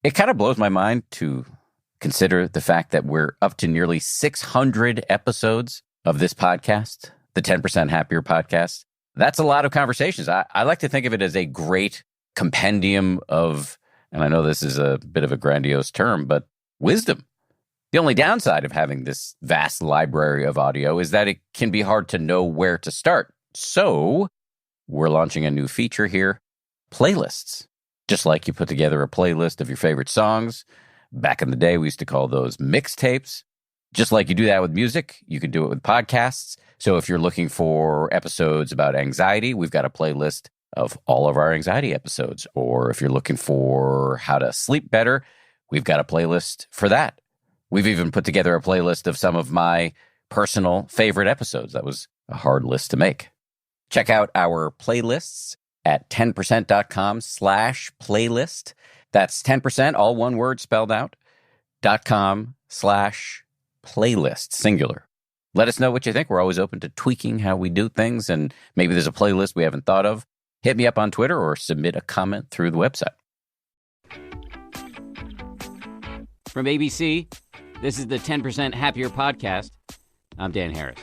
It kind of blows my mind to consider the fact that we're up to nearly 600 episodes of this podcast, the 10% Happier podcast. That's a lot of conversations. I like to think of it as a great compendium of, and I know this is a bit of a grandiose term, but wisdom. The only downside of having this vast library of audio is that it can be hard to know where to start. So we're launching a new feature here, playlists. Just like you put together a playlist of your favorite songs. Back in the day, we used to call those mixtapes. Just like you do that with music, you can do it with podcasts. So if you're looking for episodes about anxiety, we've got a playlist of all of our anxiety episodes. Or if you're looking for how to sleep better, we've got a playlist for that. We've even put together a playlist of some of my personal favorite episodes. That was a hard list to make. Check out our playlists at 10%.com/playlist. That's 10%, all one word spelled out, .com/playlist, singular. Let us know what you think. We're always open to tweaking how we do things, and maybe there's a playlist we haven't thought of. Hit me up on Twitter or submit a comment through the website. From ABC, this is the 10% Happier podcast. I'm Dan Harris.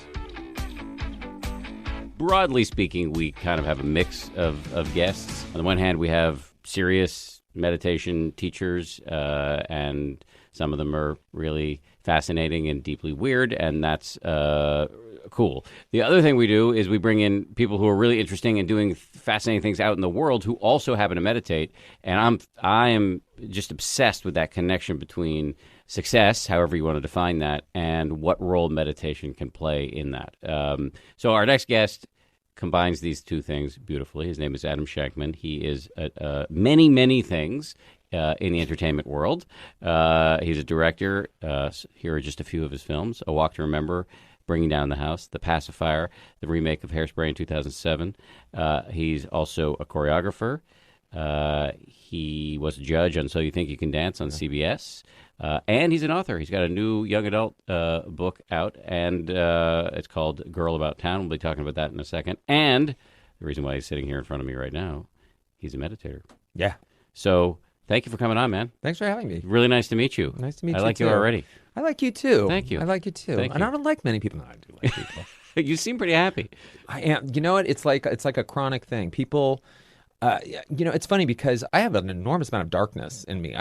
Broadly speaking, we kind of have a mix of guests. On the one hand, we have serious meditation teachers, and some of them are really fascinating and deeply weird, and that's cool. The other thing we do is we bring in people who are really interesting and doing fascinating things out in the world who also happen to meditate, and I am just obsessed with that connection between success, however you want to define that, and what role meditation can play in that. So our next guest combines these two things beautifully. His name is Adam Shankman. He is many, many things in the entertainment world. He's a director. Here are just a few of his films: A Walk to Remember, Bringing Down the House, The Pacifier, the remake of Hairspray in 2007. He's also a choreographer. He was a judge on So You Think You Can Dance on CBS. And he's an author. He's got a new young adult book out, and it's called Girl About Town. We'll be talking about that in a second. And the reason why he's sitting here in front of me right now, he's a meditator. Yeah. So thank you for coming on, man. Thanks for having me. Really nice to meet you. Nice to meet you, I like too. you already. I like you, too. Thank you. I like you, too. Thank and you. I don't like many people. No, I do like people. You seem pretty happy. I am. You know what? It's like a chronic thing. People, it's funny because I have an enormous amount of darkness in me.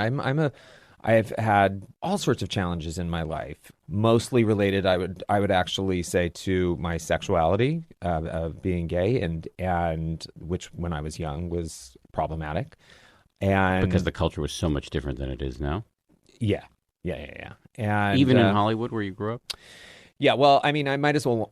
I've had all sorts of challenges in my life, mostly related, I would actually say, to my sexuality of being gay, and which when I was young was problematic. And Because the culture was so much different than it is now. Yeah. And even in Hollywood, where you grew up. Yeah, well, I mean, I might as well.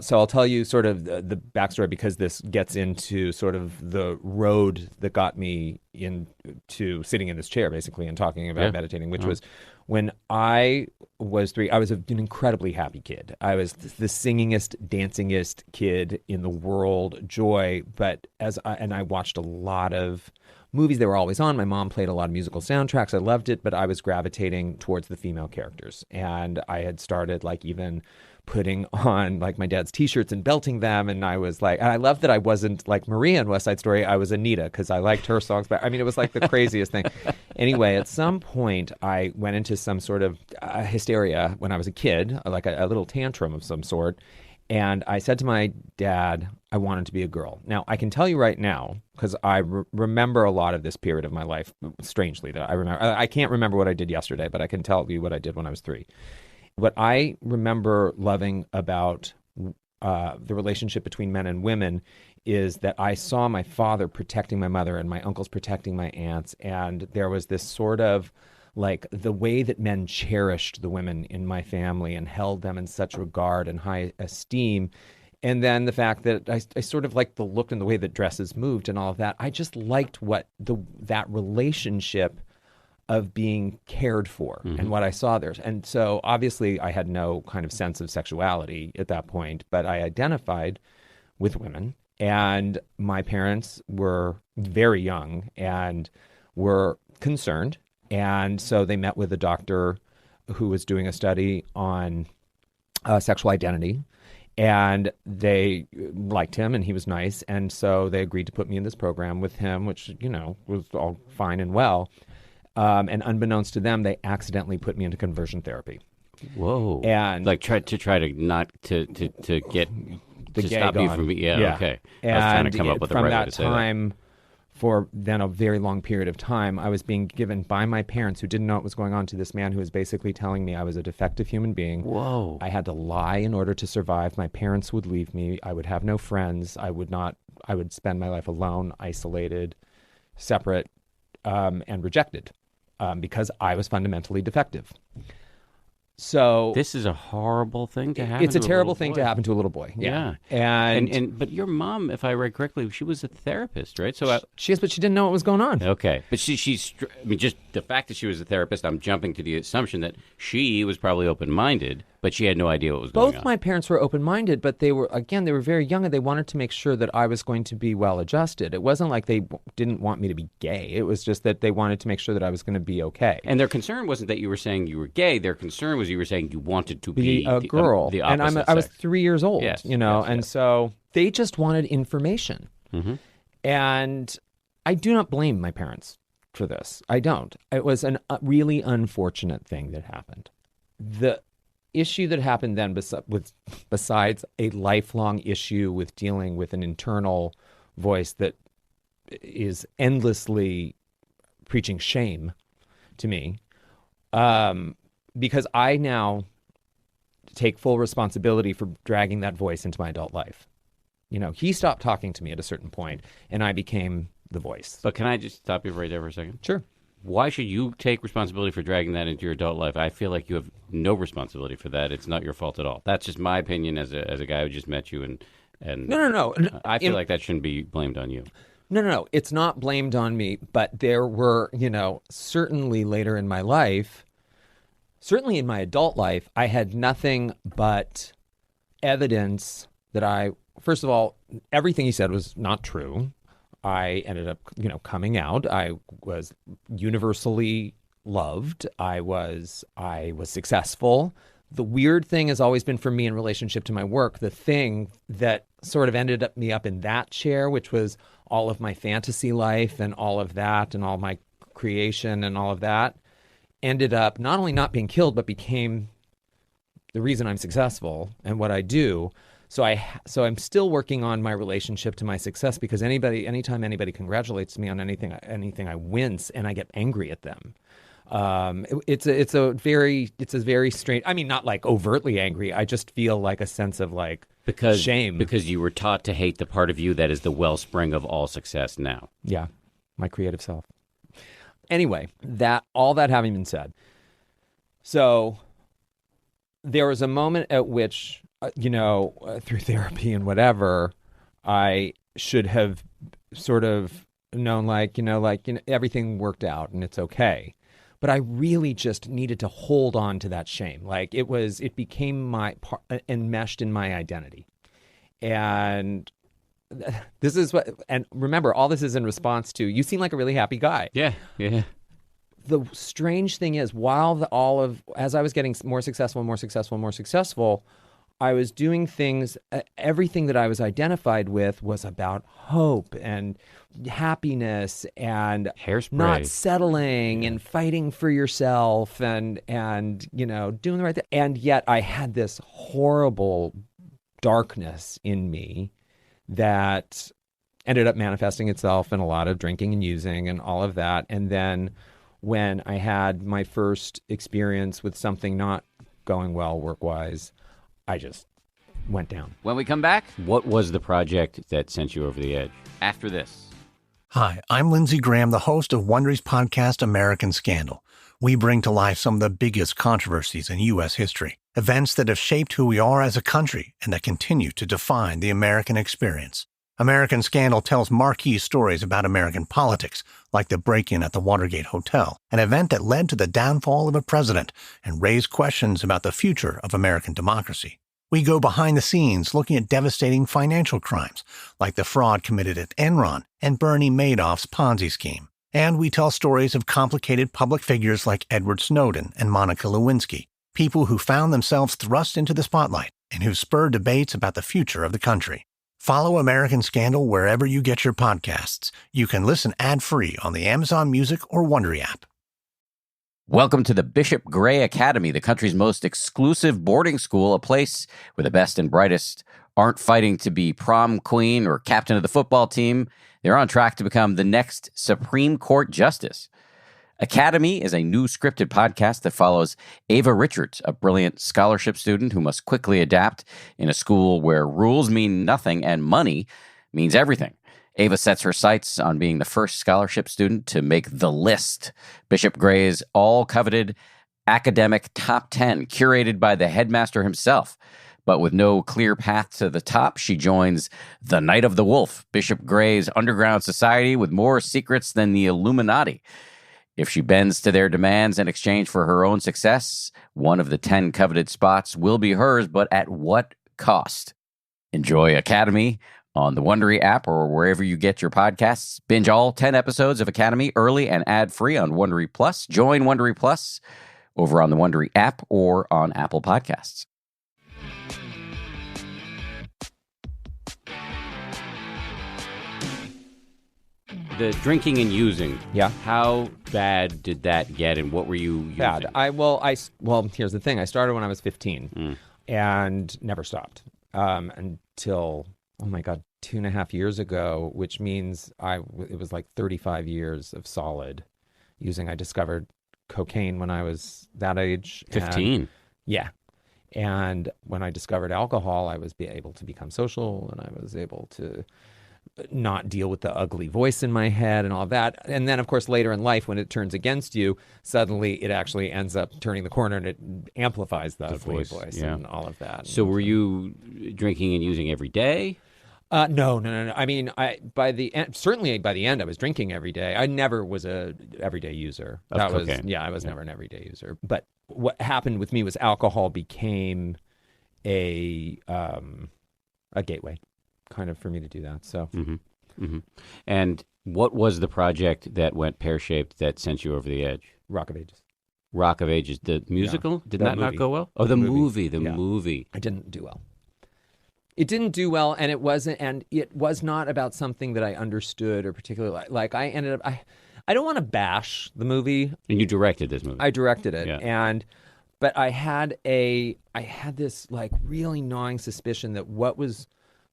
So I'll tell you sort of the backstory, because this gets into sort of the road that got me into sitting in this chair, basically, and talking about meditating, which was when I was 3. I was an incredibly happy kid. I was the singingest, dancingest kid in the world, joy. But I watched a lot of movies. They were always on. My mom played a lot of musical soundtracks. I loved it, but I was gravitating towards the female characters. And I had started even putting on my dad's T-shirts and belting them. And I was and I loved that I wasn't like Maria in West Side Story. I was Anita, because I liked her songs. But I mean, it was the craziest thing. Anyway, at some point, I went into some sort of hysteria when I was a kid, a little tantrum of some sort. And I said to my dad, I wanted to be a girl. Now, I can tell you right now, because I remember a lot of this period of my life, strangely, that I remember. I can't remember what I did yesterday, but I can tell you what I did when I was 3. What I remember loving about the relationship between men and women is that I saw my father protecting my mother and my uncles protecting my aunts. And there was this sort of the way that men cherished the women in my family and held them in such regard and high esteem. And then the fact that I sort of liked the look and the way that dresses moved and all of that. I just liked that relationship of being cared for and what I saw there. And so obviously I had no kind of sense of sexuality at that point, but I identified with women. And my parents were very young and were concerned. And so they met with a doctor who was doing a study on sexual identity, and they liked him and he was nice. And so they agreed to put me in this program with him, which, was all fine and well. And unbeknownst to them, they accidentally put me into conversion therapy. Whoa! And like try to not to get the to gay stop you gone. from Yeah. Okay. And I was trying to come up with the from right way that to say time, for then a very long period of time, I was being given by my parents, who didn't know what was going on, to this man who was basically telling me I was a defective human being. Whoa! I had to lie in order to survive. My parents would leave me. I would have no friends. I would spend my life alone, isolated, separate, and rejected, because I was fundamentally defective. So This is a horrible thing to happen. it's a to terrible little thing boy. to happen to a little boy. Yeah. And But your mom, if I read correctly, she was a therapist, right? So she is, but she didn't know what was going on. okay, but she's. I mean, just the fact that she was a therapist, I'm jumping to the assumption that she was probably open-minded, but she had no idea what was going on. Both my parents were open-minded, but they were very young, and they wanted to make sure that I was going to be well-adjusted. It wasn't like they didn't want me to be gay. It was just that they wanted to make sure that I was going to be okay. And their concern wasn't that you were saying you were gay. Their concern was you were saying you wanted to be a girl. the And opposite I was sex. 3 years old, Yes, and yes. so they just wanted information. Mm-hmm. And I do not blame my parents for this. I don't. It was a really unfortunate thing that happened. The issue that happened then, besides a lifelong issue with dealing with an internal voice that is endlessly preaching shame to me, because I now take full responsibility for dragging that voice into my adult life. He stopped talking to me at a certain point, and I became the voice. But can I just stop you right there for a second? Sure. Why should you take responsibility for dragging that into your adult life? I feel like you have no responsibility for that. It's not your fault at all. That's just my opinion as a guy who just met you, and No. I feel like that shouldn't be blamed on you. No. It's not blamed on me, but there were, certainly later in my life, certainly in my adult life, I had nothing but evidence that first of all, everything he said was not true. I ended up, coming out. I was universally loved. I was successful. The weird thing has always been for me in relationship to my work, the thing that sort of ended me up in that chair, which was all of my fantasy life and all of that and all my creation and all of that, ended up not only not being killed, but became the reason I'm successful and what I do. So I'm still working on my relationship to my success, because anytime anybody congratulates me on anything, I wince and I get angry at them. It's a very strange. I mean, not like overtly angry. I just feel like a sense of shame because you were taught to hate the part of you that is the wellspring of all success now. Yeah, my creative self. Anyway, all that having been said, so there was a moment at which, through therapy and whatever, I should have sort of known, everything worked out and it's okay. But I really just needed to hold on to that shame. It became my part, enmeshed in my identity. And this is and remember, all this is in response to, you seem like a really happy guy. Yeah. The strange thing is, as I was getting more successful, I was doing things, everything that I was identified with was about hope and happiness and Hairspray. not settling and fighting for yourself and doing the right thing. And yet I had this horrible darkness in me that ended up manifesting itself in a lot of drinking and using and all of that. And then when I had my first experience with something not going well work-wise, I just went down. When we come back, What was the project that sent you over the edge? after this. Hi, I'm Lindsey Graham, the host of Wondery's podcast, American Scandal. We bring to life some of the biggest controversies in U.S. history, events that have shaped who we are as a country and that continue to define the American experience. American Scandal tells marquee stories about American politics, like the break-in at the Watergate Hotel, an event that led to the downfall of a president and raised questions about the future of American democracy. We go behind the scenes looking at devastating financial crimes, like the fraud committed at Enron and Bernie Madoff's Ponzi scheme. And we tell stories of complicated public figures like Edward Snowden and Monica Lewinsky, people who found themselves thrust into the spotlight and who spurred debates about the future of the country. Follow American Scandal wherever you get your podcasts. You can listen ad-free on the Amazon Music or Wondery app. Welcome to the Bishop Gray Academy, the country's most exclusive boarding school, a place where the best and brightest aren't fighting to be prom queen or captain of the football team. They're on track to become the next Supreme Court justice. Academy is a new scripted podcast that follows Ava Richards, a brilliant scholarship student who must quickly adapt in a school where rules mean nothing and money means everything. Ava sets her sights on being the first scholarship student to make the list, Bishop Gray's all-coveted academic top 10, curated by the headmaster himself. But with no clear path to the top, she joins the Night of the Wolf, Bishop Gray's underground society with more secrets than the Illuminati. If she bends to their demands in exchange for her own success, one of the 10 coveted spots will be hers, but at what cost? Enjoy Academy on the Wondery app or wherever you get your podcasts. Binge all 10 episodes of Academy early and ad-free on Wondery Plus. Join Wondery Plus over on the Wondery app or on Apple Podcasts. The drinking and using. Yeah. How bad did that get, and what were you using? Bad. Well, here's the thing. I started when I was 15 and never stopped until, oh my God, 2.5 years ago, which means it was like 35 years of solid using. I discovered cocaine when I was that age. 15. Yeah. And when I discovered alcohol, I was able to become social, and I was able to not deal with the ugly voice in my head and all of that. And then, of course, later in life, when it turns against you, suddenly it actually ends up turning the corner and it amplifies the ugly voice yeah. and all of that. So were you drinking and using every day? No. I mean, certainly by the end, I was drinking every day. I never was a everyday user. Of cocaine. I was never an everyday user. But what happened with me was alcohol became a gateway, kind of, for me to do that. So, And what was the project that went pear-shaped that sent you over the edge? Rock of Ages. Rock of Ages, the musical? Did that not go well? Oh, the movie. It didn't do well. It didn't do well, and it was not about something that I understood or particularly like. I ended up, I don't want to bash the movie. And you directed this movie. I directed it, yeah. But I had this like really gnawing suspicion that what was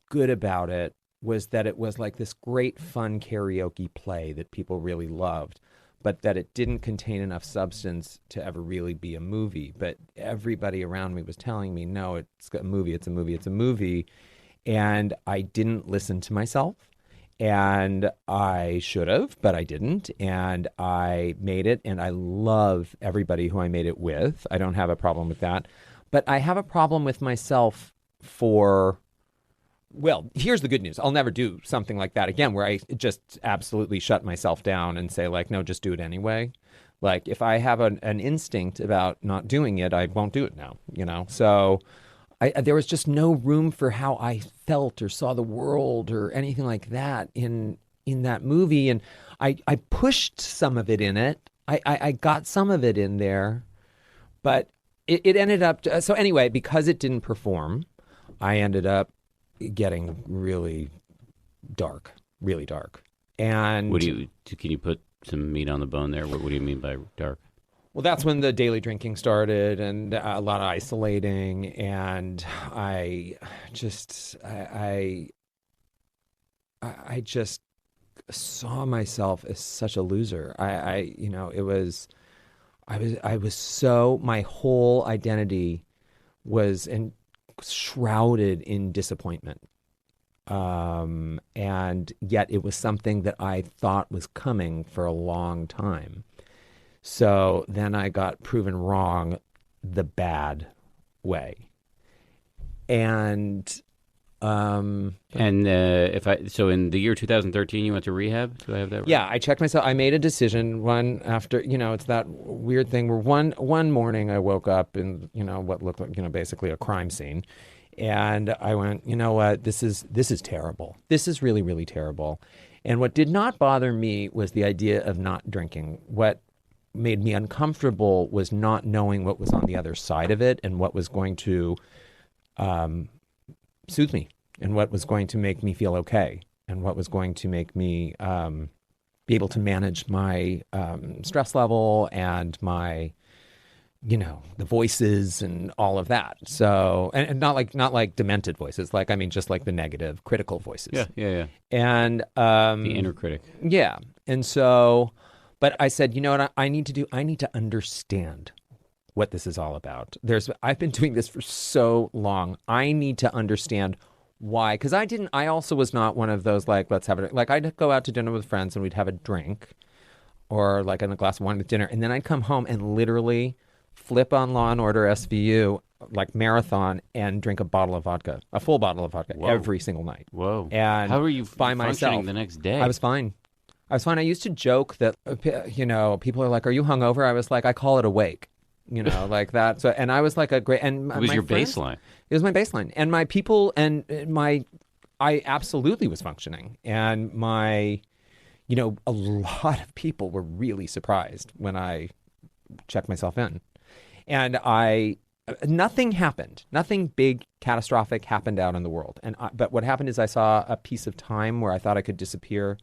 good about it was that it was like this great fun karaoke play that people really loved, but that it didn't contain enough substance to ever really be a movie. But everybody around me was telling me, no, it's a movie. And I didn't listen to myself. And I should have, but I didn't. And I made it, and I love everybody who I made it with. I don't have a problem with that. But I have a problem with myself well, here's the good news. I'll never do something like that again, where I just absolutely shut myself down and say, like, no, just do it anyway. Like, if I have an instinct about not doing it, I won't do it now, So there was just no room for how I felt or saw the world or anything like that in that movie. And I pushed some of it in it. I got some of it in there, but it ended up... So anyway, because it didn't perform, I ended up getting really dark. And can you put some meat on the bone there? What do you mean by dark? Well, that's when the daily drinking started, and a lot of isolating, and I just saw myself as such a loser. I was so, my whole identity was shrouded in disappointment. And yet it was something that I thought was coming for a long time. So then I got proven wrong the bad way. And so in the year 2013 you went to rehab? Do I have that right? Yeah, I checked myself. I made a decision one after, it's that weird thing where one morning I woke up in, what looked like, basically a crime scene. And I went, you know what, this is terrible. This is really, really terrible. And what did not bother me was the idea of not drinking. What made me uncomfortable was not knowing what was on the other side of it and what was going to soothe me and what was going to make me feel okay and what was going to make me be able to manage my stress level and my, the voices and all of that. So, and not like demented voices, like, I mean, just like the negative, critical voices. Yeah. And The inner critic. yeah. And so, but I said, you know what I need to do? I need to understand what this is all about. I've been doing this for so long. I need to understand why. Because I also was not one of those, like, let's have it. Like, I'd go out to dinner with friends and we'd have a drink or like a glass of wine with dinner. And then I'd come home and literally flip on Law and Order SVU, like marathon, and drink a full bottle of vodka Whoa. every single night. Whoa. And how were you by functioning myself the next day? I was fine. I used to joke that, people are like, are you hungover? I was like, I call it awake, like that. So, and I was like it was your friends, baseline. It was my baseline. And my people I absolutely was functioning. And a lot of people were really surprised when I checked myself in. And nothing happened. Nothing big, catastrophic happened out in the world. But what happened is I saw a piece of time where I thought I could disappear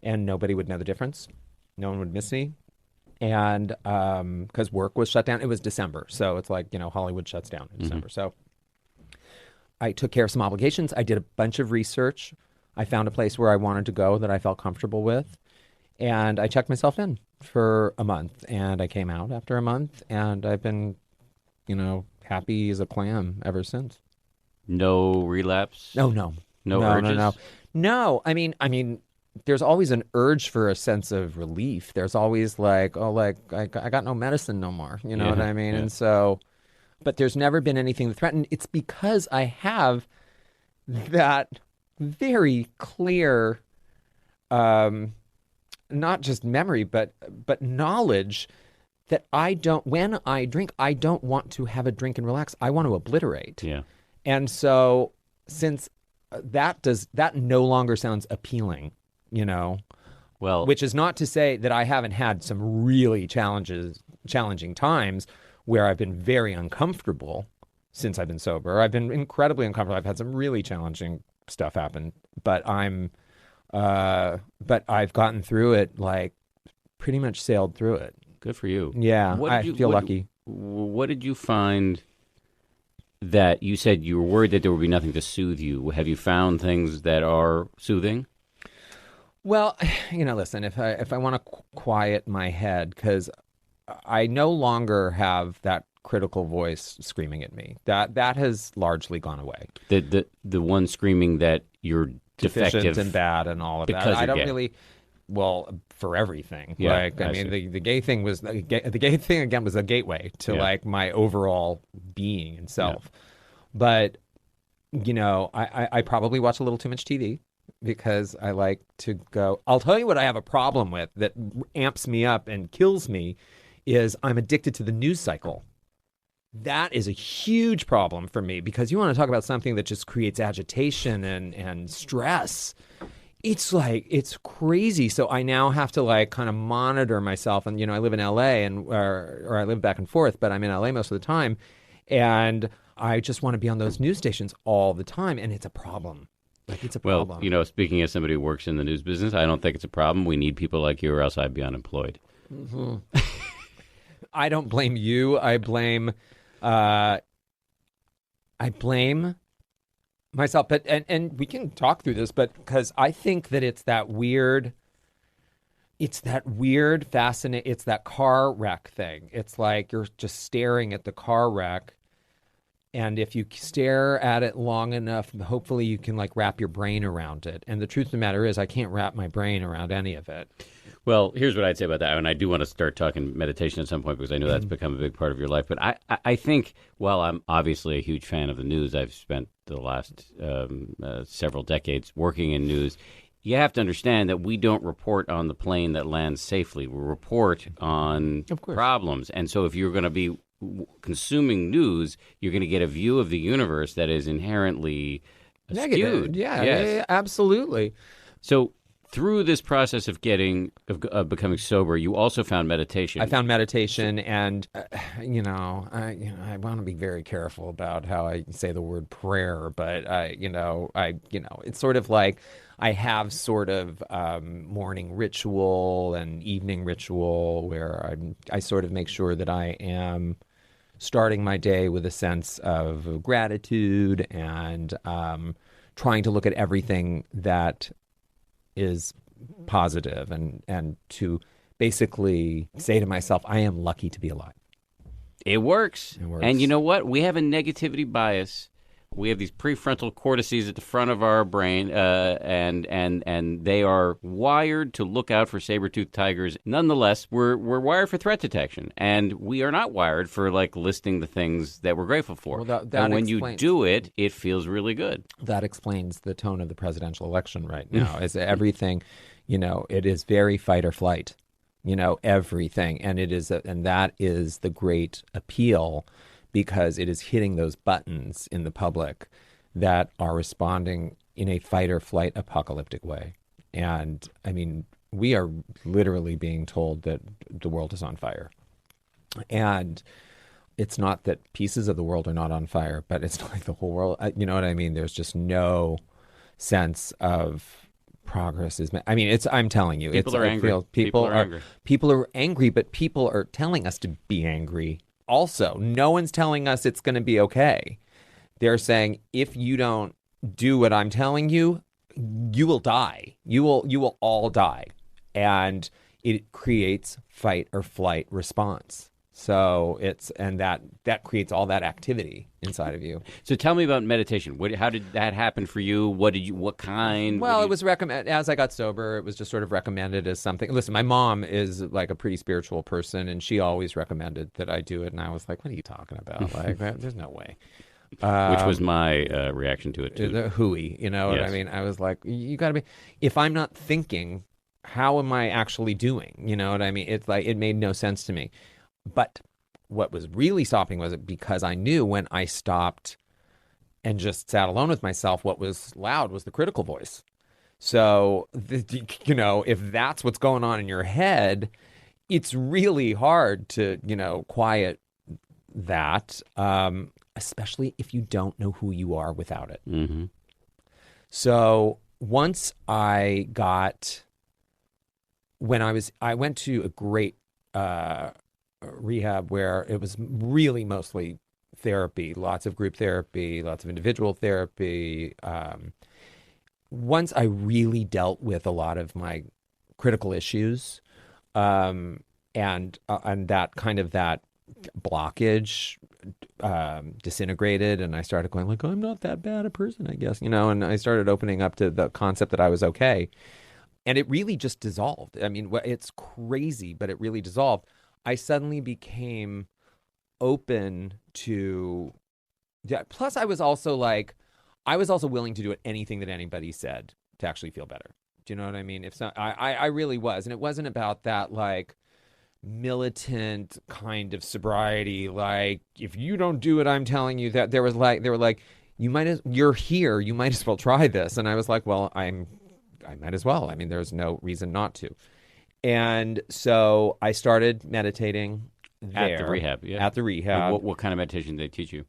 and nobody would know the difference. No one would miss me. And because work was shut down, it was December. So it's like, Hollywood shuts down in December. So I took care of some obligations. I did a bunch of research. I found a place where I wanted to go that I felt comfortable with. And I checked myself in for a month. And I came out after a month. And I've been, happy as a clam ever since. No relapse? No urges? No. I mean, there's always an urge for a sense of relief. There's always like, I got no medicine no more. You know what I mean? Yeah. And so, but there's never been anything to threaten. It's because I have that very clear, not just memory, but knowledge that when I drink, I don't want to have a drink and relax. I want to obliterate. Yeah. And so since that no longer sounds appealing, well, which is not to say that I haven't had some really challenging times where I've been very uncomfortable since I've been sober. I've been incredibly uncomfortable. I've had some really challenging stuff happen, but I've gotten through it, like pretty much sailed through it. Good for you. Yeah, I feel lucky. What did you find that you said you were worried that there would be nothing to soothe you? Have you found things that are soothing? Well, listen, if I want to quiet my head, because I no longer have that critical voice screaming at me. That has largely gone away. The one screaming that you're defective and bad and all of that. I don't really. Well, for everything. Yeah, the gay thing was the gay thing again was a gateway to like my overall being and self. Yeah. But I probably watch a little too much TV because I like to go. I'll tell you what I have a problem with that amps me up and kills me is I'm addicted to the news cycle. That is a huge problem for me because you want to talk about something that just creates agitation and stress. It's like, it's crazy. So I now have to like kind of monitor myself. And, I live in LA or I live back and forth, but I'm in LA most of the time. And I just want to be on those news stations all the time. And it's a problem. Like, it's a problem. Well, speaking as somebody who works in the news business, I don't think it's a problem. We need people like you or else I'd be unemployed. Mm-hmm. I don't blame you. I blame myself, but and we can talk through this, but because I think that it's that weird fascinating. It's that car wreck thing. It's like you're just staring at the car wreck, and if you stare at it long enough, hopefully you can like wrap your brain around it. And the truth of the matter is, I can't wrap my brain around any of it. Well, here's what I'd say about that, and I do want to start talking meditation at some point because I know that's become a big part of your life. But I think, while I'm obviously a huge fan of the news, I've spent the last several decades working in news. You have to understand that we don't report on the plane that lands safely. We report on problems. And so if you're going to be consuming news, you're going to get a view of the universe that is inherently negative. skewed. Yeah, absolutely. So through this process of becoming sober, you also found meditation. I found meditation, and I want to be very careful about how I say the word prayer, but it's sort of like I have sort of morning ritual and evening ritual where I sort of make sure that I am starting my day with a sense of gratitude and trying to look at everything that is positive and to basically say to myself, I am lucky to be alive. It works. It works. And you know what? We have a negativity bias. We have these prefrontal cortices at the front of our brain, and they are wired to look out for saber-toothed tigers. Nonetheless, we're wired for threat detection, and we are not wired for listing the things that we're grateful for. Well, that and when explains, you do it, it feels really good. That explains the tone of the presidential election right now. Is everything, it is very fight or flight, everything, and that is the great appeal. Because it is hitting those buttons in the public that are responding in a fight or flight apocalyptic way. And I mean, we are literally being told that the world is on fire. And it's not that pieces of the world are not on fire, but it's not like the whole world, you know what I mean? There's just no sense of progress. I'm telling you. People are angry. People are angry, but people are telling us to be angry. Also, no one's telling us it's going to be okay. They're saying, if you don't do what I'm telling you, you will die. You will all die. And it creates fight or flight response. So that creates all that activity inside of you. So tell me about meditation. How did that happen for you? What kind? Well, it was recommended as I got sober. It was just sort of recommended as something. Listen, my mom is like a pretty spiritual person, and she always recommended that I do it. And I was like, "What are you talking about? Like, there's no way." Which was my reaction to it too. The hooey, you know what I mean? I was like, "You got to be." If I'm not thinking, how am I actually doing? You know what I mean? It's like it made no sense to me. But what was really stopping was because I knew when I stopped and just sat alone with myself, what was loud was the critical voice. So, if that's what's going on in your head, it's really hard to, quiet that, especially if you don't know who you are without it. Mm-hmm. So once I went to a great rehab where it was really mostly therapy, lots of group therapy, lots of individual therapy. Once I really dealt with a lot of my critical issues, and that kind of that blockage disintegrated, and I started going like, I'm not that bad a person, I guess, and I started opening up to the concept that I was okay. And it really just dissolved. I mean, it's crazy, but it really dissolved. I suddenly became open to, plus I was also willing to do anything that anybody said to actually feel better. Do you know what I mean? I really was. And it wasn't about that like militant kind of sobriety. Like, if you don't do what I'm telling you, that they were like, you're here, you might as well try this. And I was like, well, I might as well. I mean, there's no reason not to. And so I started meditating there. At the rehab, yeah. At the rehab. What kind of meditation did they teach you?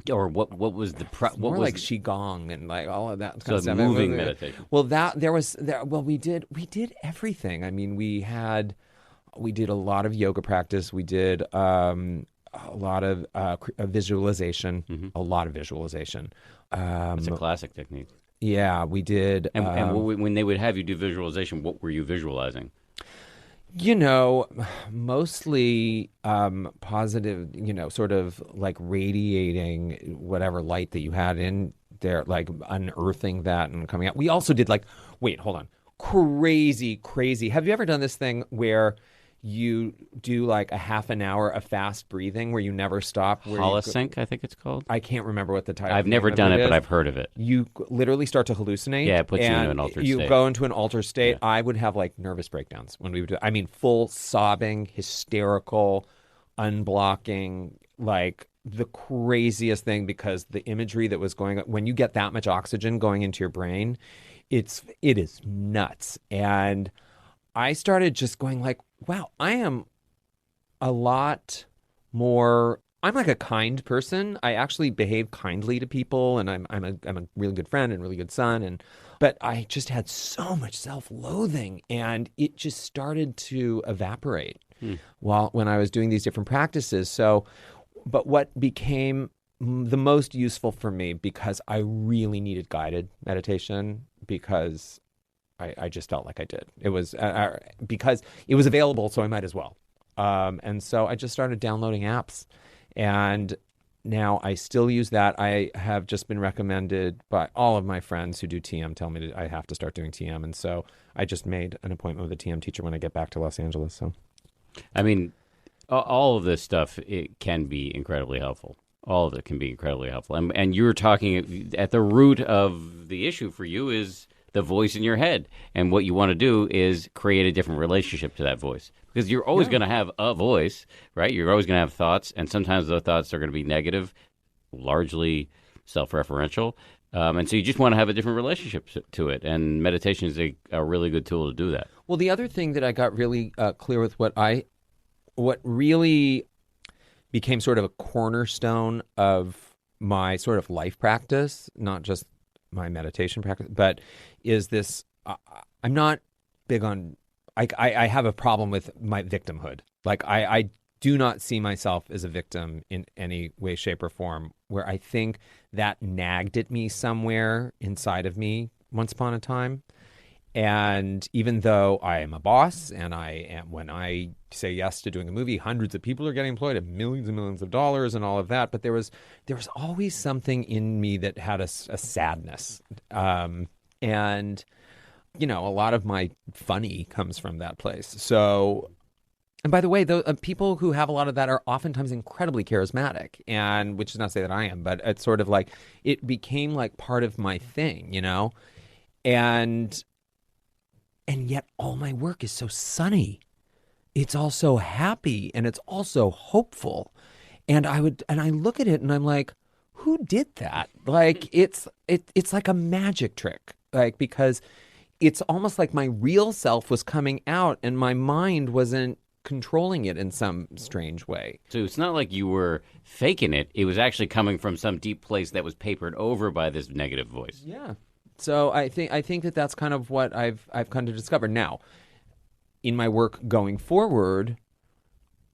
Or what was the more like qigong and like all of that kind of stuff. Moving meditation. Well, we did everything. I mean, we did a lot of yoga practice. We did a lot of visualization. Mm-hmm. A lot of visualization. It's a classic technique. Yeah, we did. And when they would have you do visualization, what were you visualizing? Mostly positive, sort of like radiating whatever light that you had in there, like unearthing that and coming out. We also did wait, hold on. Crazy. Have you ever done this thing where you do like a half an hour of fast breathing where you never stop? Holosync, I think it's called. I can't remember what the title. I've never done it, but I've heard of it. You literally start to hallucinate. Yeah, it puts you into an altered state. You go into an altered state. Yeah. I would have like nervous breakdowns when we would do it. I mean, full sobbing, hysterical, unblocking, like the craziest thing, because the imagery that was going on, when you get that much oxygen going into your brain, it is nuts. And I started just going like, wow, I am a lot more. I'm like a kind person. I actually behave kindly to people, and I'm a really good friend and really good son. But I just had so much self-loathing, and it just started to evaporate when I was doing these different practices. So, but what became the most useful for me, because I really needed guided meditation, because I just felt like I did. It was because it was available, so I might as well. And so I just started downloading apps, and now I still use that. I have just been recommended by all of my friends who do TM, tell me that I have to start doing TM. And so I just made an appointment with a TM teacher when I get back to Los Angeles. So, I mean, all of this stuff, it can be incredibly helpful. All of it can be incredibly helpful. And you were talking at the root of the issue for you is the voice in your head. And what you want to do is create a different relationship to that voice. Because you're always going to have a voice, right? You're always going to have thoughts. And sometimes those thoughts are going to be negative, largely self-referential. And so you just want to have a different relationship to it. And meditation is a really good tool to do that. Well, the other thing that I got really clear with, what really became sort of a cornerstone of my sort of life practice, not just my meditation practice, but is this, I'm not big on, I have a problem with my victimhood. Like I do not see myself as a victim in any way, shape, or form, where I think that nagged at me somewhere inside of me once upon a time. And even though I am a boss, and when I say yes to doing a movie, hundreds of people are getting employed at millions and millions of dollars and all of that, but there was always something in me that had a sadness. And, you know, a lot of my funny comes from that place. So, and by the way, people who have a lot of that are oftentimes incredibly charismatic, and which is not to say that I am, but it's sort of like, it became like part of my thing, you know? And yet all my work is so sunny. It's all so happy, and it's also hopeful. And I look at it and I'm like, who did that? Like it's like a magic trick. Like, because it's almost like my real self was coming out and my mind wasn't controlling it in some strange way. So it's not like you were faking it. It was actually coming from some deep place that was papered over by this negative voice. Yeah. So I think that that's kind of what I've come to discover. Now, in my work going forward,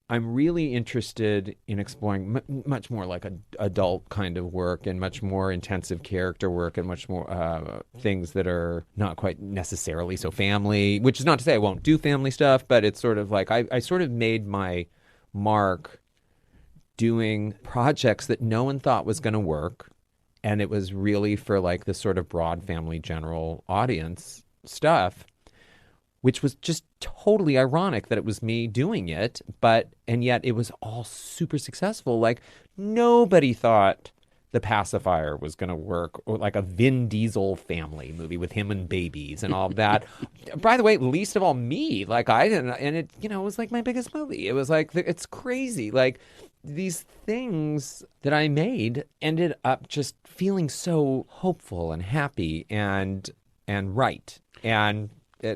I'm really interested in exploring much more like an adult kind of work, and much more intensive character work, and much more things that are not quite necessarily so family, which is not to say I won't do family stuff, but it's sort of like I sort of made my mark doing projects that no one thought was going to work. And it was really for like this sort of broad family general audience stuff, which was just totally ironic that it was me doing it. And yet it was all super successful. Like nobody thought The Pacifier was going to work, or like a Vin Diesel family movie with him and babies and all of that. By the way, least of all me. Like I didn't, and it, you know, it was like my biggest movie. It was like, it's crazy. Like these things that I made ended up just feeling so hopeful and happy and right. And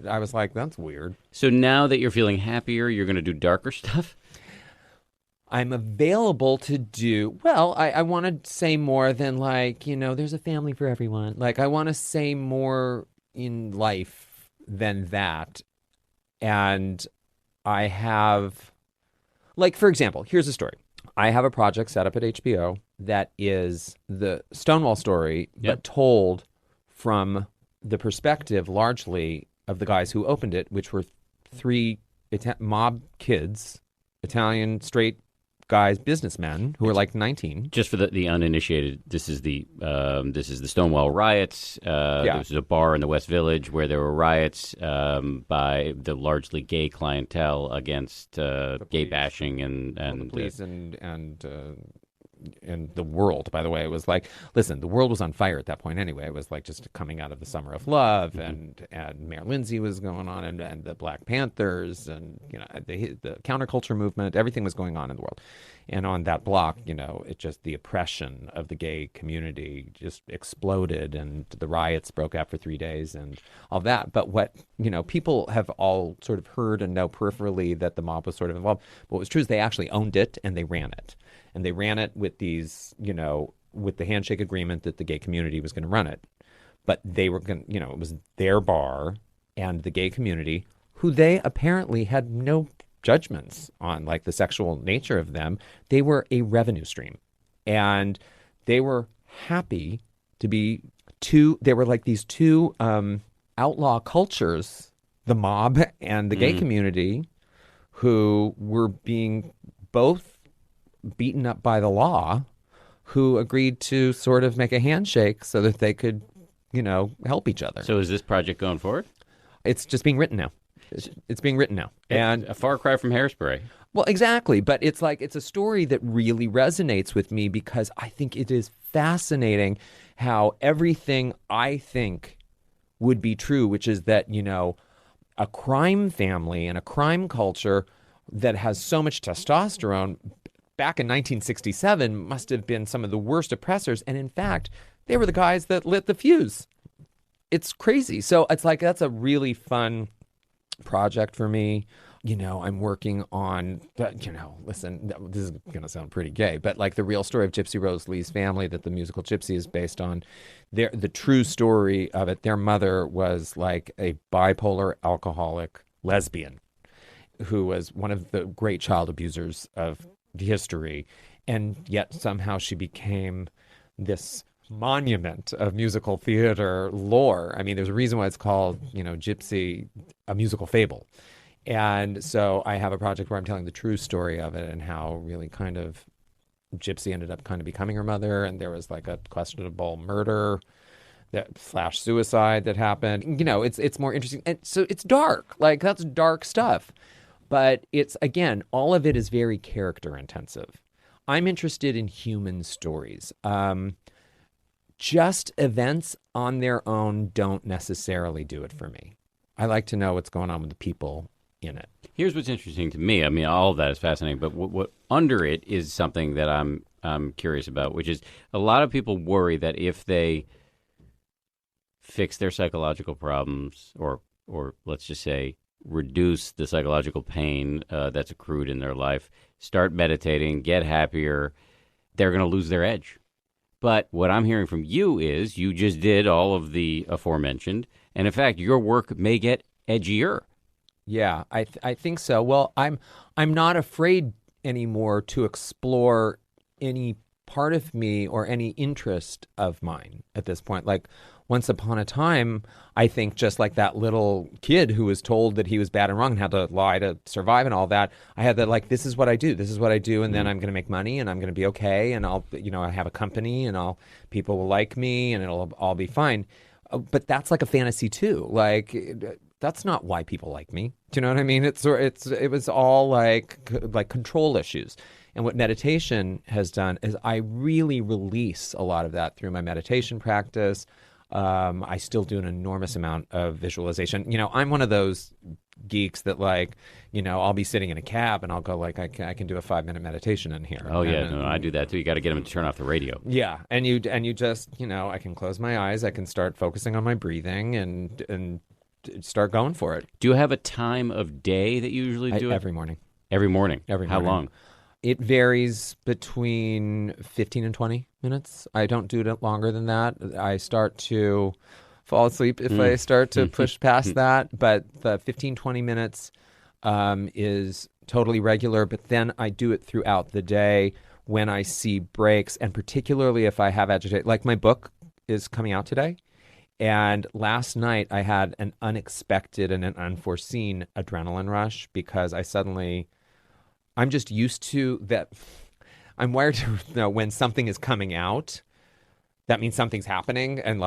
I was like, that's weird. So now that you're feeling happier, you're going to do darker stuff? I'm available to do, well, I want to say more than like, you know, there's a family for everyone. Like I want to say more in life than that. And I have, like, for example, here's a story. I have a project set up at HBO that is the Stonewall story, but told from the perspective largely of the guys who opened it, which were three mob kids, Italian straight guys, businessmen who were like 19. Just for the uninitiated, this is the Stonewall riots. There was a bar in the West Village where there were riots by the largely gay clientele against gay bashing and the police and the world, by the way. It was like, listen, the world was on fire at that point anyway. It was like just coming out of the Summer of Love, and Mayor Lindsay was going on, and the Black Panthers, and the counterculture movement. Everything was going on in the world. And on that block, it just, the oppression of the gay community just exploded, and the riots broke out for 3 days and all that. But what, people have all sort of heard and know peripherally that the mob was sort of involved. But what was true is they actually owned it and they ran it. And they ran it with these, with the handshake agreement that the gay community was going to run it. But they were going to, it was their bar and the gay community, who they apparently had no judgments on, like the sexual nature of them. They were a revenue stream, and they were happy to be they were like these two outlaw cultures, the mob and the gay community, who were being both beaten up by the law, who agreed to sort of make a handshake so that they could, help each other. So is this project going forward? It's just being written now. It's being written now. And a far cry from Hairspray. Well, exactly. But it's a story that really resonates with me, because I think it is fascinating how everything I think would be true, which is that, a crime family and a crime culture that has so much testosterone back in 1967 must have been some of the worst oppressors. And in fact, they were the guys that lit the fuse. It's crazy. So it's like, that's a really fun project for me. I'm working on, listen, this is going to sound pretty gay, but like the real story of Gypsy Rose Lee's family that the musical Gypsy is based on, the true story of it, their mother was like a bipolar alcoholic lesbian who was one of the great child abusers of history. And yet somehow she became this monument of musical theater lore. I mean, there's a reason why it's called, Gypsy, a musical fable. And so I have a project where I'm telling the true story of it and how really kind of Gypsy ended up kind of becoming her mother. And there was like a questionable murder / suicide that happened. It's more interesting. And so it's dark. Like, that's dark stuff. But it's, again, all of it is very character intensive. I'm interested in human stories. Just events on their own don't necessarily do it for me. I like to know what's going on with the people in it. Here's what's interesting to me. I mean, all of that is fascinating, but what under it is something that I'm curious about, which is a lot of people worry that if they fix their psychological problems, or let's just say reduce the psychological pain that's accrued in their life, start meditating, get happier, they're going to lose their edge. But what I'm hearing from you is you just did all of the aforementioned, and in fact, your work may get edgier. Yeah, I think so. Well, I'm not afraid anymore to explore any part of me or any interest of mine at this point. Like, once upon a time, I think just like that little kid who was told that he was bad and wrong and had to lie to survive and all that, I had that, like, this is what I do, and then I'm going to make money and I'm going to be okay, and I have a company and people will like me and it'll all be fine. But that's like a fantasy too. Like, that's not why people like me. Do you know what I mean? It was all like control issues. And what meditation has done is I really release a lot of that through my meditation practice. I still do an enormous amount of visualization. I'm one of those geeks that I'll be sitting in a cab and I'll go like, I can do a 5-minute meditation in here. Oh yeah, no, I do that too. You got to get them to turn off the radio. Yeah, and you just I can close my eyes, I can start focusing on my breathing and start going for it. Do you have a time of day that you usually do it? Every morning. Every morning. How long? It varies between 15 and 20 minutes. I don't do it longer than that. I start to fall asleep if I start to push past that. But the 15, 20 minutes is totally regular. But then I do it throughout the day when I see breaks, and particularly if I have agitation. Like, my book is coming out today. And last night I had an unexpected and an unforeseen adrenaline rush because I'm just used to that. I'm wired to know when something is coming out, that means something's happening, and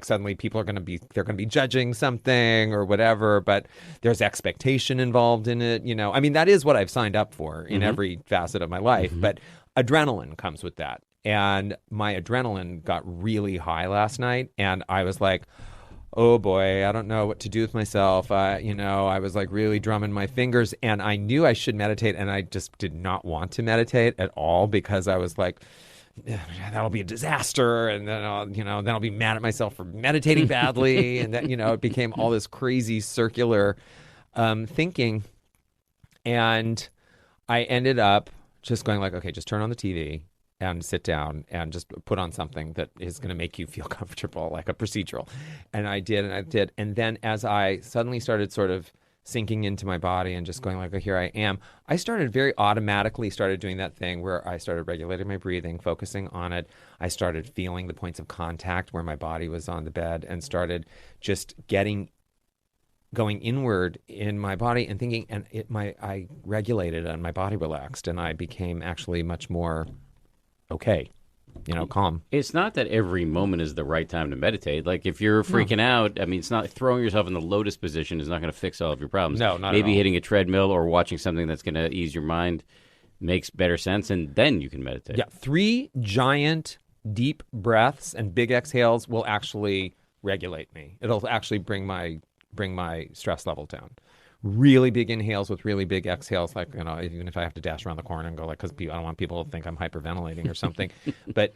suddenly people are they're going to be judging something or whatever, but there's expectation involved in it. I mean, that is what I've signed up for in every facet of my life, but adrenaline comes with that. And my adrenaline got really high last night, and I was like, oh boy, I don't know what to do with myself. I was like really drumming my fingers, and I knew I should meditate, and I just did not want to meditate at all because I was like, that'll be a disaster, and then I'll be mad at myself for meditating badly, and then it became all this crazy circular thinking, and I ended up just going like, okay, just turn on the TV and sit down and just put on something that is going to make you feel comfortable, like a procedural. And I did. And then as I suddenly started sort of sinking into my body and just going like, oh, here I am, I very automatically started doing that thing where I started regulating my breathing, focusing on it. I started feeling the points of contact where my body was on the bed, and started just going inward in my body and thinking, and I regulated and my body relaxed, and I became actually much more okay, calm. It's not that every moment is the right time to meditate. Like if you're freaking out, I mean, it's not throwing yourself in the lotus position is not going to fix all of your problems. No, not Maybe at all. Hitting a treadmill or watching something that's going to ease your mind makes better sense, and then you can meditate. Yeah, 3 giant deep breaths and big exhales will actually regulate me. It'll actually bring my stress level down. Really big inhales with really big exhales, like, even if I have to dash around the corner and go like, because I don't want people to think I'm hyperventilating or something. but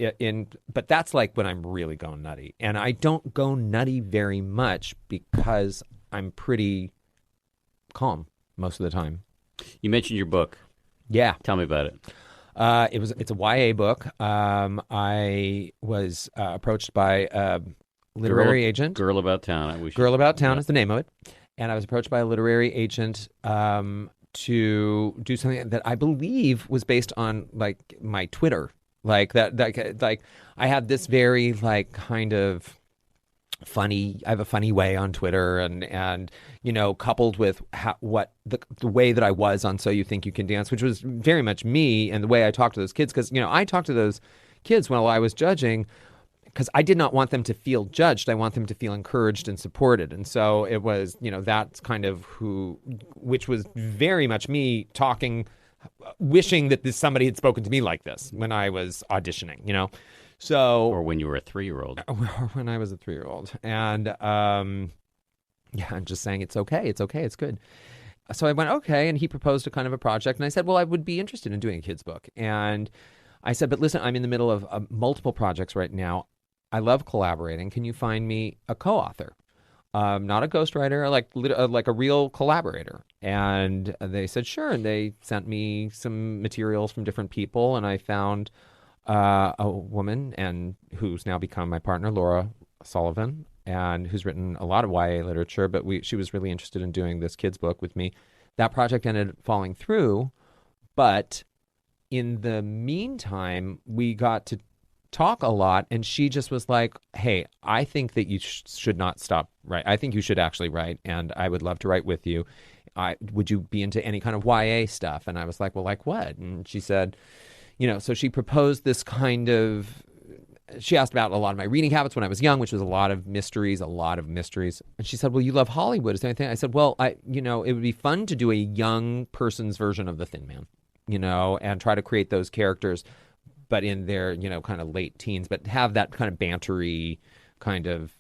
that's like when I'm really going nutty. And I don't go nutty very much because I'm pretty calm most of the time. You mentioned your book. Yeah. Tell me about it. It's a YA book. I was approached by a literary agent. Girl About Town. Girl About Town is the name of it. And I was approached by a literary agent to do something that I believe was based on like my Twitter, like like I had this very like kind of funny. I have a funny way on Twitter, and coupled with the way that I was on So You Think You Can Dance, which was very much me, and the way I talked to those kids, because I talked to those kids while I was judging, because I did not want them to feel judged. I want them to feel encouraged and supported. And so it was, that's kind of which was very much me talking, wishing that somebody had spoken to me like this when I was auditioning, So, or when you were a 3-year-old. Or when I was a 3-year-old. And I'm just saying, it's okay, it's good. So I went, okay, and he proposed a kind of a project. And I said, well, I would be interested in doing a kid's book. And I said, but listen, I'm in the middle of multiple projects right now. I love collaborating. Can you find me a co-author? Not a ghostwriter, like a real collaborator. And they said, sure. And they sent me some materials from different people. And I found a woman and who's now become my partner, Laura Sullivan, and who's written a lot of YA literature. But she was really interested in doing this kid's book with me. That project ended falling through. But in the meantime, we got to talk a lot, and she just was like, hey, I think that you should not stop writing. I think you should actually write, and I would love to write with you. Would you be into any kind of YA stuff? And I was like, well, like what? And she said, so she proposed this kind of, she asked about a lot of my reading habits when I was young, which was a lot of mysteries. And she said, well, you love Hollywood. Is there anything? I said, well, it would be fun to do a young person's version of The Thin Man, and try to create those characters, but in their, kind of late teens, but have that kind of bantery kind of.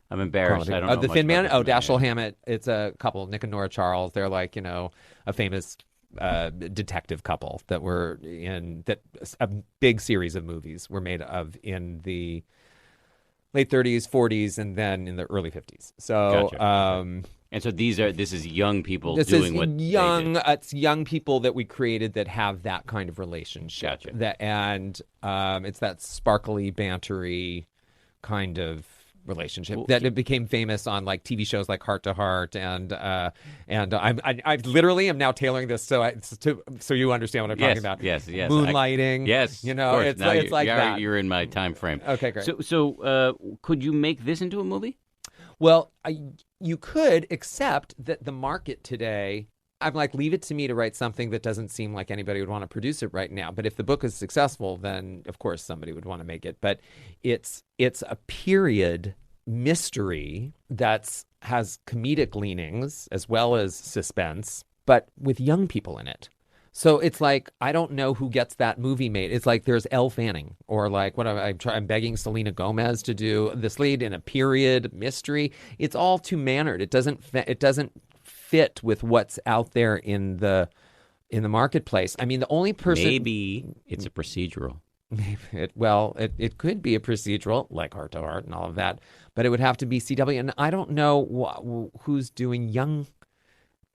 I'm embarrassed. Quality. I don't know. The Thin Man? Oh, Dashiell Hammett. It's a couple, Nick and Nora Charles. They're like, a famous detective couple that were a big series of movies were made of in the late 30s, 40s, and then in the early 50s. So, gotcha. And so this is young people doing what they did. It's young people that we created that have that kind of relationship. Gotcha. It's that sparkly, bantery kind of relationship Well, that it became famous on like TV shows like Heart to Heart, and I literally am now tailoring this so you understand what I'm talking about. Yes. Moonlighting. Yes. It's like that. You're in my time frame. Okay, great. So could you make this into a movie? Well, you could, except that the market today I'm like, leave it to me to write something that doesn't seem like anybody would want to produce it right now. But if the book is successful, then of course somebody would want to make it. But it's a period mystery that has comedic leanings as well as suspense, but with young people in it. So it's like, I don't know who gets that movie made. It's like there's Elle Fanning, or like what I'm begging Selena Gomez to do this lead in a period mystery. It's all too mannered. It doesn't fit with what's out there in the marketplace. I mean, the only person Maybe it's a procedural. It could be a procedural like Heart to Heart and all of that, but it would have to be CW. And I don't know who's doing young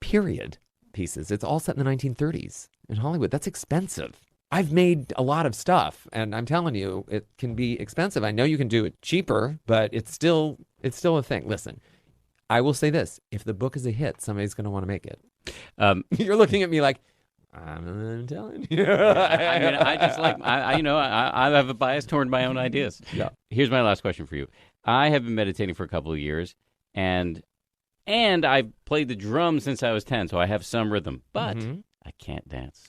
period pieces. It's all set in the 1930s in Hollywood. That's expensive. I've made a lot of stuff, and I'm telling you, it can be expensive. I know you can do it cheaper, but it's still a thing. Listen, I will say this: if the book is a hit, somebody's going to want to make it. You're looking at me like, I'm telling you. I mean, I just like, I have a bias toward my own ideas. Yeah. Here's my last question for you. I have been meditating for a couple of years, and I've played the drums since I was 10, so I have some rhythm, but I can't dance.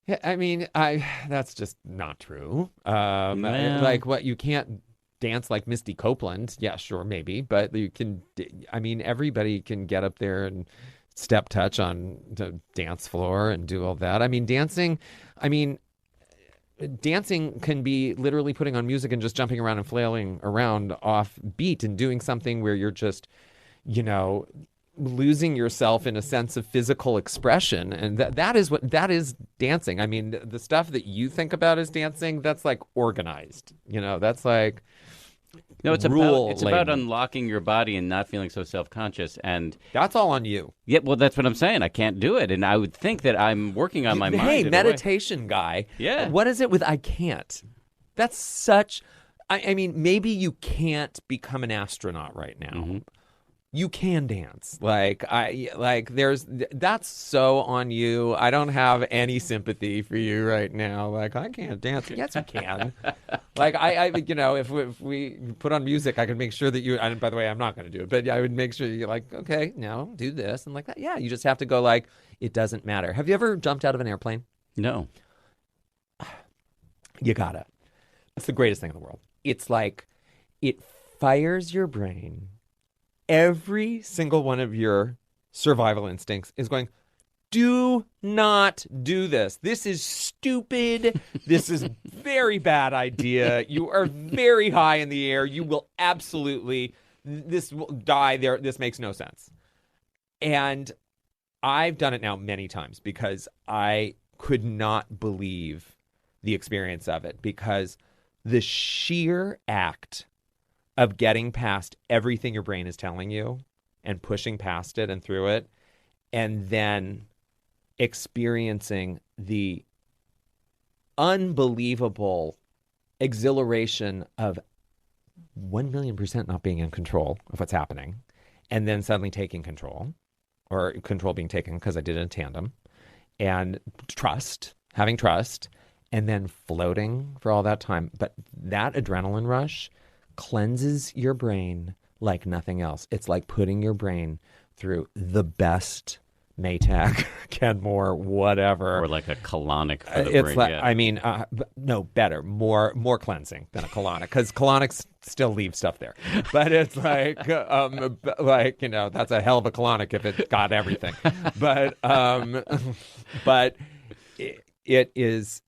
Yeah, I mean, that's just not true. Well, what, you can't dance like Misty Copeland? Yeah, sure, maybe, but you can. I mean, everybody can get up there and step touch on the dance floor and do all that. I mean, dancing can be literally putting on music and just jumping around and flailing around off beat and doing something where you're just, losing yourself in a sense of physical expression. And that is dancing. I mean, the stuff that you think about as dancing, that's like organized, that's like, no, it's about unlocking your body and not feeling so self-conscious. And that's all on you. Yeah, well, that's what I'm saying. I can't do it. And I would think that I'm working on my mind. Hey, meditation guy. Yeah. What is it with I can't? That's such... I mean, maybe you can't become an astronaut right now. Mm-hmm. You can dance. That's so on you. I don't have any sympathy for you right now. Like, I can't dance. Yes, you can. If we put on music, I could make sure that you, and by the way, I'm not going to do it, but I would make sure you're like, okay, now do this and like that. Yeah, you just have to go like, it doesn't matter. Have you ever jumped out of an airplane? No. You gotta. It's the greatest thing in the world. It's like, it fires your brain. Every single one of your survival instincts is going, do not do this. This is stupid. This is very bad idea. You are very high in the air. You will absolutely, this will die there. This makes no sense. And I've done it now many times because I could not believe the experience of it, because the sheer act of getting past everything your brain is telling you and pushing past it and through it, and then experiencing the unbelievable exhilaration of 1,000,000% not being in control of what's happening, and then suddenly taking control, or control being taken because I did it in tandem, and having trust, and then floating for all that time. But that adrenaline rush cleanses your brain like nothing else. It's like putting your brain through the best Maytag, Kenmore, whatever. Or like a colonic for the brain. Like, yeah. I mean, no, better, more cleansing than a colonic, because colonics still leave stuff there. But it's like, that's a hell of a colonic if it got everything. But it is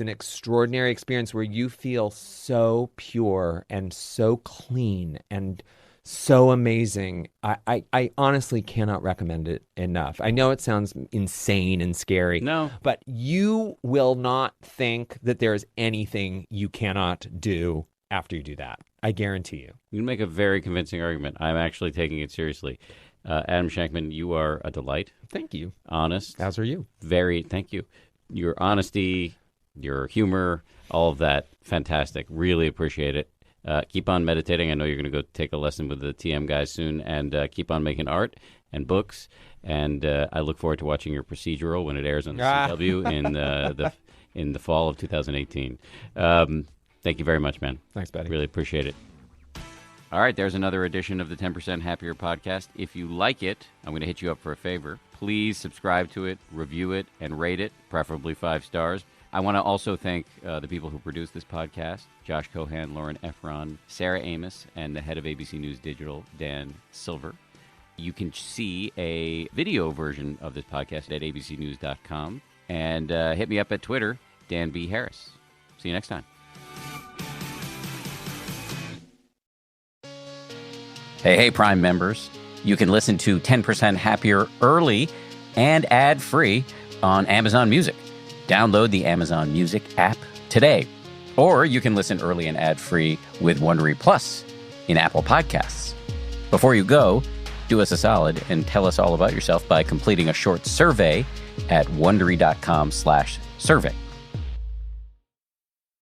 an extraordinary experience where you feel so pure and so clean and so amazing. I honestly cannot recommend it enough. I know it sounds insane and scary. No. But you will not think that there's anything you cannot do after you do that. I guarantee you. You make a very convincing argument. I'm actually taking it seriously. Adam Shankman, you are a delight. Thank you. Honest. As are you. Thank you. Your honesty, your humor, all of that, fantastic. Really appreciate it. Keep on meditating. I know you're going to go take a lesson with the TM guys soon, and keep on making art and books. And I look forward to watching your procedural when it airs on the CW in the fall of 2018. Thank you very much, man. Thanks, buddy. Really appreciate it. All right, there's another edition of the 10% Happier podcast. If you like it, I'm going to hit you up for a favor. Please subscribe to it, review it, and rate it, preferably 5 stars. I want to also thank the people who produce this podcast, Josh Cohan, Lauren Efron, Sarah Amos, and the head of ABC News Digital, Dan Silver. You can see a video version of this podcast at abcnews.com. And hit me up at Twitter, Dan B. Harris. See you next time. Hey, Prime members. You can listen to 10% Happier early and ad-free on Amazon Music. Download the Amazon Music app today. Or you can listen early and ad-free with Wondery Plus in Apple Podcasts. Before you go, do us a solid and tell us all about yourself by completing a short survey at Wondery.com/survey.